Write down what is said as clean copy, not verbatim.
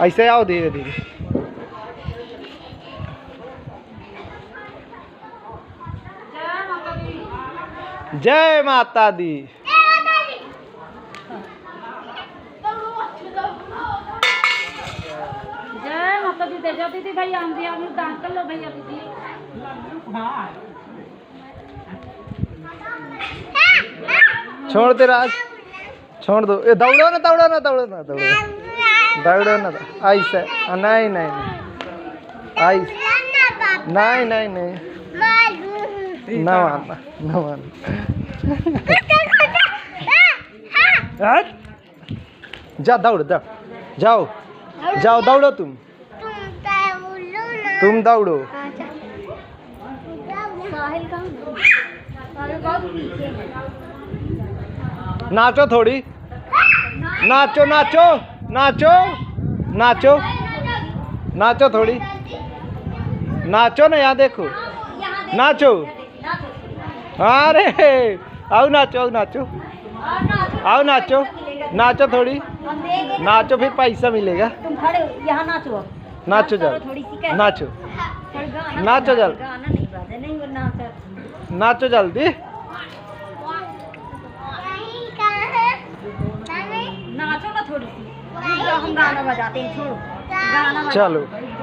ऐसे आओ धीरे धीरे। जय माता दी। जय माता दी। दे जाओ दीदी भैया हम दिया दान कर लो भैया दीदी। छोड़ दे राज, छोड़ दो। ये दौड़ो ना दौड़ो ना दौड़ो ना दौड़ो दौड़ो ना। ऐसे नहीं नहीं ऐसे नहीं नहीं नहीं ना मानना ना मानना। जा दौड़ दौड़ जाओ जाओ दौड़ो तुम दौड़ो। नाचो थोड़ी, नाचो नाचो नाचो नाचो नाचो थोड़ी, नाचो ना। यहाँ देखो नाचो। अरे आओ नाचो आओ नाचो आओ नाचो नाचो थोड़ी, नाचो फिर पैसा मिलेगा। तुम खड़े यहाँ नाचो। नाचो जल्दी नाचो नाचो जल्दी नाचो जल्दी। नाचो ना थोड़ी सी। हम गाना बजाते हैं, छोड़ो गाना चलो।